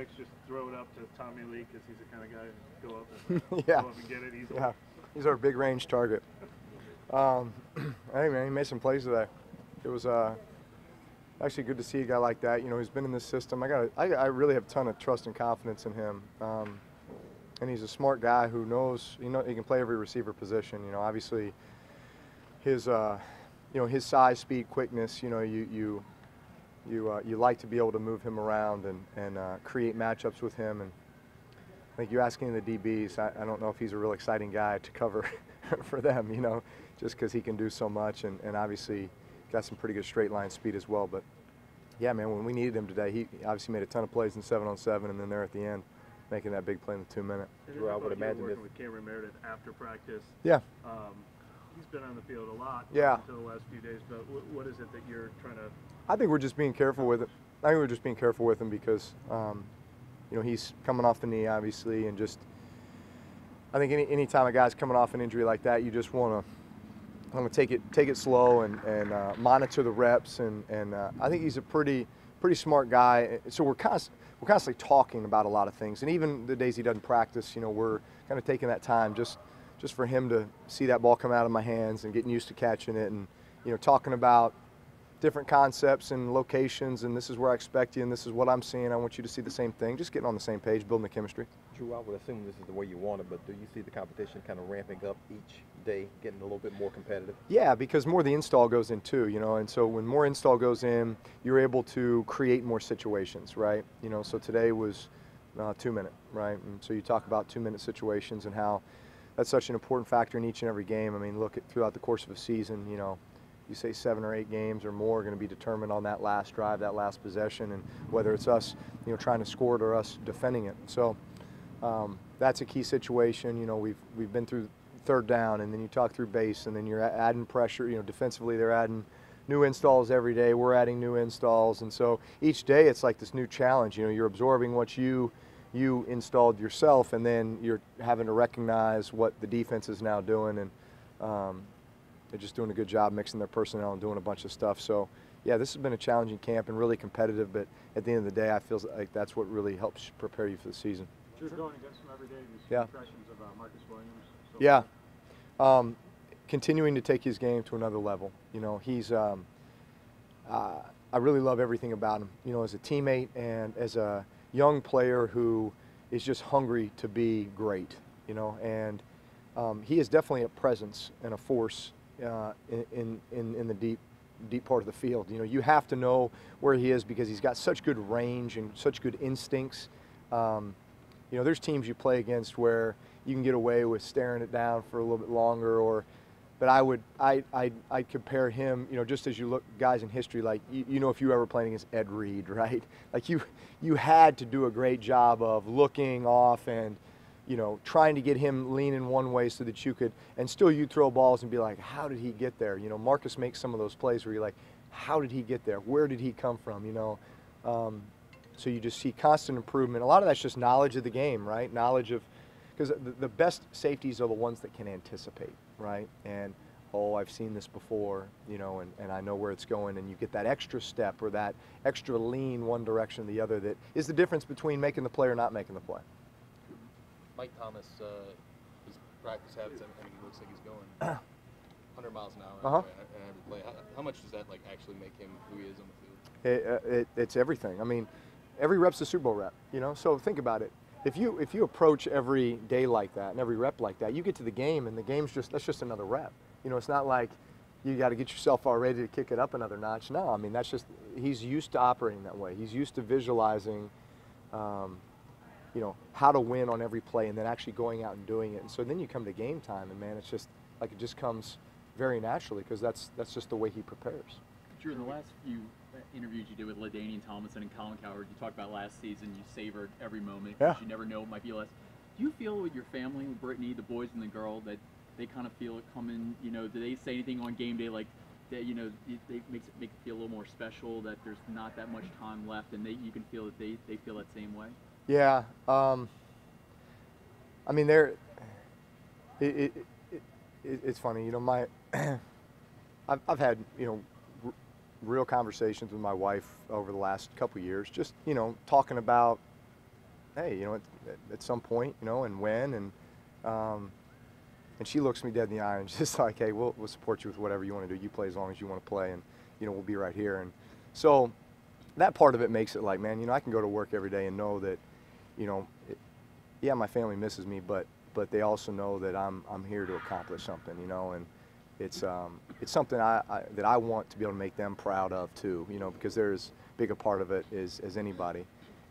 Just throw it up to Tommy Lee because he's the kind of guy who go up and, Yeah. go up and get it easily. Yeah, he's our big range target. Hey man, he made some plays today. It was actually good to see a guy like that. You know, he's been in this system. I really have a ton of trust and confidence in him. And he's a smart guy who knows he can play every receiver position. You know, obviously his his size, speed, quickness. You know, you like to be able to move him around and create matchups with him. And I think you're asking the DBs. I don't know if he's a real exciting guy to cover for them, you know, just because he can do so much and obviously got some pretty good straight line speed as well. But yeah, man, when we needed him today, he obviously made a ton of plays in 7-on-7, and then there at the end, making that big play in the 2 minute. Drew, I would imagine working with Cameron Meredith after practice. Yeah. He's been on the field a lot. Yeah. Until the last few days. But what is it that you're trying to? I think we're just being careful with it. I think we're just being careful with him because, you know, he's coming off the knee, obviously, and just I think any time a guy's coming off an injury like that, you just want to take it slow and monitor the reps. And I think he's a pretty smart guy. So we're constantly talking about a lot of things. And even the days he doesn't practice, you know, we're kind of taking that time just for him to see that ball come out of my hands and getting used to catching it, and you know, talking about different concepts and locations, and this is where I expect you, and this is what I'm seeing. I want you to see the same thing. Just getting on the same page, building the chemistry. Drew, I would assume this is the way you want it, but do you see the competition kind of ramping up each day, getting a little bit more competitive? Yeah, because more of the install goes in too, you know, and so when more install goes in, you're able to create more situations, right? You know, so today was 2 minute, right? And so you talk about 2 minute situations and how that's such an important factor in each and every game. I mean, look at throughout the course of a season, you know, you say 7 or 8 games or more are going to be determined on that last drive, that last possession, and whether it's us, you know, trying to score it or us defending it. So that's a key situation. You know, we've been through third down, and then you talk through base, and then you're adding pressure. You know, defensively they're adding new installs every day. We're adding new installs, and so each day it's like this new challenge. You know, you're absorbing what you installed yourself, and then you're having to recognize what the defense is now doing, and they're just doing a good job mixing their personnel and doing a bunch of stuff. So yeah, this has been a challenging camp and really competitive, but at the end of the day, I feel like that's what really helps prepare you for the season. You're going against him every day. Yeah. Impressions of Marcus Williams. So Yeah. Continuing to take his game to another level. You know, he's I really love everything about him, you know, as a teammate and as a young player who is just hungry to be great, you know, and he is definitely a presence and a force in the deep part of the field. You know, you have to know where he is because he's got such good range and such good instincts. You know, there's teams you play against where you can get away with staring it down for a little bit longer, but I'd compare him, you know, just as you look guys in history, like you know, if you ever played against Ed Reed, right? Like you had to do a great job of looking off and, you know, trying to get him leaning one way so that you could, and still you throw balls and be like, how did he get there? You know, Marcus makes some of those plays where you're like, how did he get there? Where did he come from? You know, so you just see constant improvement. A lot of that's just knowledge of the game, right? Knowledge of, because the best safeties are the ones that can anticipate, right? And, oh, I've seen this before, you know, and I know where it's going, and you get that extra step or that extra lean one direction or the other that is the difference between making the play or not making the play. Mike Thomas, his practice habits, I mean, he looks like he's going 100 miles an hour at every play. How much does that, like, actually make him who he is on the field? It's everything. I mean, every rep's a Super Bowl rep, you know? So think about it. If you approach every day like that and every rep like that, you get to the game and the game's that's just another rep. You know, it's not like you got to get yourself all ready to kick it up another notch. No, I mean, that's just, he's used to operating that way. He's used to visualizing, you know, how to win on every play and then actually going out and doing it. And so then you come to game time and, man, it's just like it just comes very naturally because that's just the way he prepares. Drew, in the last few interviews you did with LaDainian Tomlinson and Colin Cowherd, you talked about last season, you savored every moment because you never know it might be less. Do you feel with your family, with Brittany, the boys and the girl, that they kind of feel it coming, you know, do they say anything on game day like that, you know, they make it feel a little more special, that there's not that much time left and you can feel that they feel that same way? Yeah. I mean, it's funny, you know, I've had, you know, real conversations with my wife over the last couple of years, just, you know, talking about hey, you know, at some point, you know, and when, and she looks me dead in the eye and just like, hey, we'll support you with whatever you want to do. You play as long as you want to play, and you know, we'll be right here. And so that part of it makes it like, man, you know, I can go to work every day and know that, you know, yeah, my family misses me, but they also know that I'm here to accomplish something, you know, and it's something that I want to be able to make them proud of too, you know, because they're as big a part of it as anybody.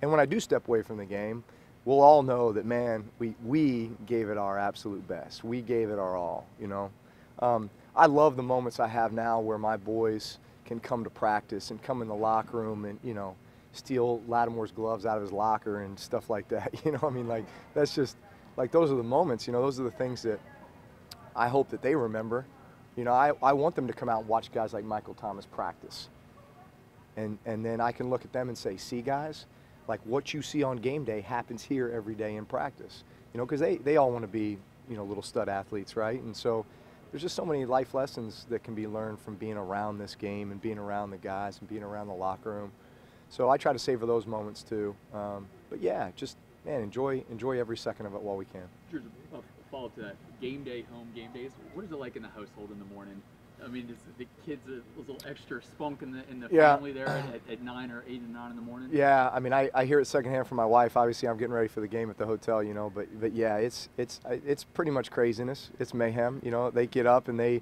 And when I do step away from the game, we'll all know that, man, we gave it our absolute best. We gave it our all, you know. I love the moments I have now where my boys can come to practice and come in the locker room and, you know, steal Lattimore's gloves out of his locker and stuff like that. You know, I mean, like, that's just, like, those are the moments, you know, those are the things that I hope that they remember. You know, I want them to come out and watch guys like Michael Thomas practice. And then I can look at them and say, see, guys, like, what you see on game day happens here every day in practice. You know, because they all want to be, you know, little stud athletes, right? And so there's just so many life lessons that can be learned from being around this game and being around the guys and being around the locker room. So I try to savor those moments too. But yeah, just, man, enjoy every second of it while we can. Here's a follow-up to that. Game day, home game days. What is it like in the household in the morning? I mean, is the kids a little extra spunk in the family there at 9 or 8 and 9 in the morning? Yeah, I mean, I hear it secondhand from my wife. Obviously, I'm getting ready for the game at the hotel, you know. But yeah, it's pretty much craziness. It's mayhem. You know, they get up and they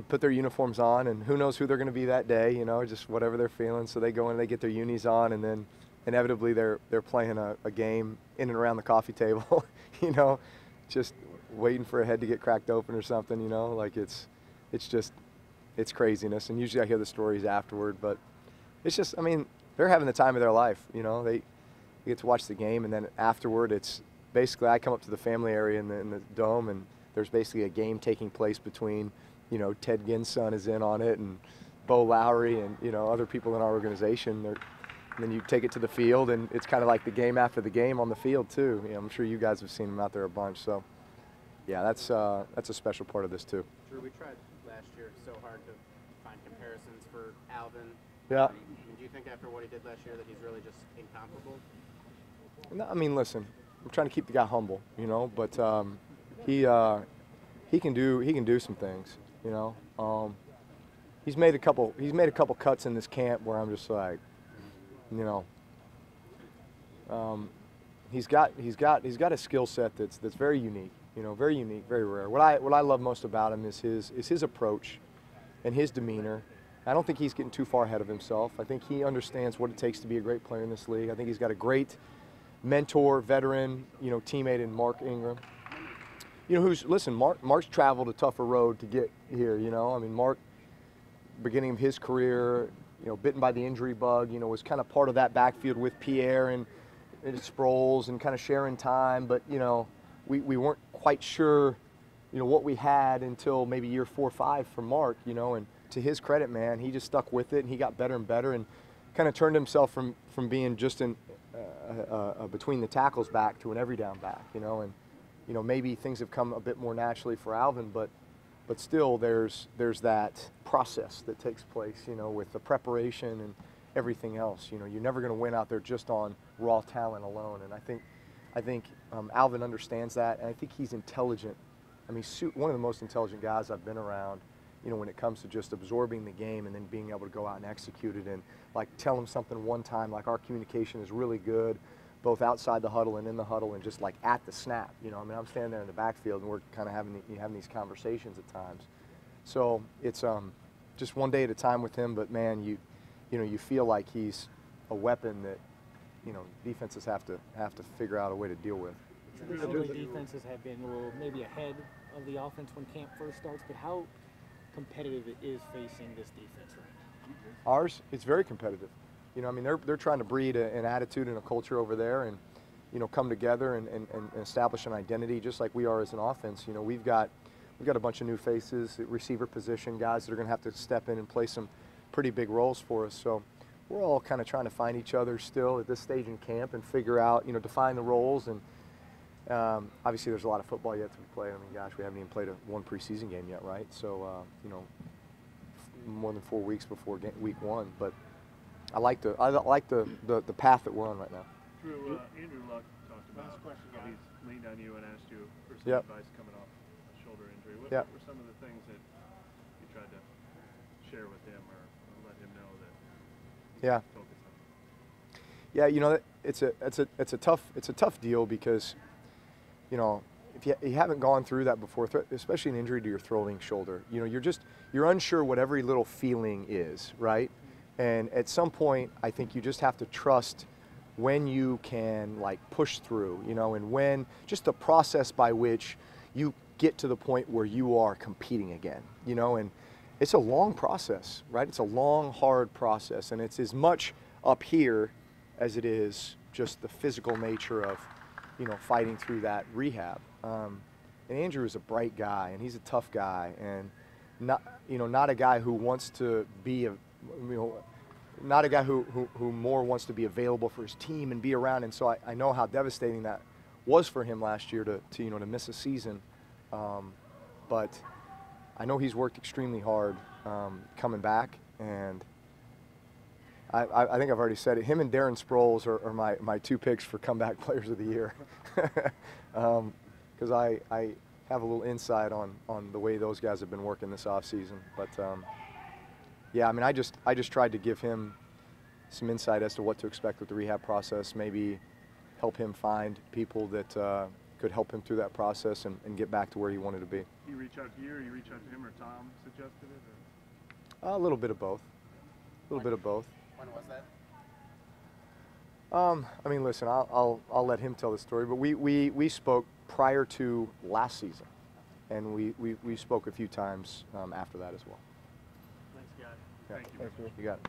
put their uniforms on, and who knows who they're going to be that day. You know, just whatever they're feeling. So they go in, they get their unis on, and then inevitably they're playing a game in and around the coffee table. You know, just waiting for a head to get cracked open or something. You know, like it's craziness. And usually I hear the stories afterward, but it's just, I mean, they're having the time of their life. You know, they get to watch the game, and then afterward it's basically, I come up to the family area in the dome, and there's basically a game taking place between, you know, Ted Ginn's son is in on it, and Bo Lowry, and, you know, other people in our organization. And then you take it to the field, and it's kind of like the game after the game on the field too. You know, I'm sure you guys have seen them out there a bunch. So yeah, that's a special part of this too. Drew, we tried last year so hard to find comparisons for Alvin. Yeah. Do you think after what he did last year that he's really just incomparable? No, I mean, listen, I'm trying to keep the guy humble, you know, but he can do some things, you know. He's made a couple cuts in this camp where I'm just like, you know, he's got a skill set that's very unique. You know, very unique, very rare. What I love most about him is his approach and his demeanor. I don't think he's getting too far ahead of himself. I think he understands what it takes to be a great player in this league. I think he's got a great mentor, veteran, you know, teammate in Mark Ingram. You know, Mark's traveled a tougher road to get here, you know. I mean, Mark, beginning of his career, you know, bitten by the injury bug, you know, was kind of part of that backfield with Pierre and Sproles and kind of sharing time, but, you know, we weren't quite sure, you know, what we had until maybe year 4 or 5 from Mark, you know. And to his credit, man, he just stuck with it, and he got better and better, and kind of turned himself from being just a between the tackles back to an every down back, you know. And, you know, maybe things have come a bit more naturally for Alvin, but still there's that process that takes place, you know, with the preparation and everything else. You know, you're never going to win out there just on raw talent alone. And I think Alvin understands that, and I think he's intelligent. I mean, one of the most intelligent guys I've been around, you know, when it comes to just absorbing the game and then being able to go out and execute it, and like tell him something one time, like our communication is really good, both outside the huddle and in the huddle, and just like at the snap. You know, I mean, I'm standing there in the backfield, and we're kind of having these conversations at times. So it's just one day at a time with him. But man, you know, you feel like he's a weapon that, you know, defenses have to figure out a way to deal with. Traditionally, defenses have been a little maybe ahead of the offense when camp first starts, but how competitive it is facing this defense right now? Ours, it's very competitive. You know, I mean, they're trying to breed an attitude and a culture over there, and, you know, come together and establish an identity just like we are as an offense. You know, we've got a bunch of new faces at receiver position, guys that are going to have to step in and play some pretty big roles for us. So we're all kind of trying to find each other still at this stage in camp and figure out, you know, define the roles. And obviously there's a lot of football yet to be played. I mean, gosh, we haven't even played one preseason game yet, right? So, you know, more than 4 weeks before week 1. But I like the path that we're on right now. Drew, Andrew Luck talked about Last question, how guys. he's leaned on you and asked you for some Yep. advice coming off a shoulder injury. What Yep. were some of the things that you tried to share with him or let him know that he Yeah. should focus on? Yeah, you know, it's a tough deal because, you know, if you haven't gone through that before, especially an injury to your throwing shoulder, you know, you're unsure what every little feeling is, right? And at some point, I think you just have to trust when you can like push through, you know, and when just the process by which you get to the point where you are competing again, you know, and it's a long process, right? It's a long, hard process, and it's as much up here as it is just the physical nature of, you know, fighting through that rehab. And Andrew is a bright guy, and he's a tough guy, and not a guy who wants to be not a guy who more wants to be available for his team and be around. And so I know how devastating that was for him last year to miss a season. But I know he's worked extremely hard coming back, and I think I've already said it. Him and Darren Sproles are my two picks for comeback players of the year, because I have a little insight on the way those guys have been working this offseason. But yeah, I mean, I just tried to give him some insight as to what to expect with the rehab process, maybe help him find people that could help him through that process and get back to where he wanted to be. He reach out to you, or you reach out to him, or Tom suggested it? Or? A little bit of both. A little bit of both. When was that? I mean, listen, I'll let him tell the story, but we spoke prior to last season, and we spoke a few times after that as well. Thanks, guys. Yeah. Thank you. Thanks, Drew. You got it.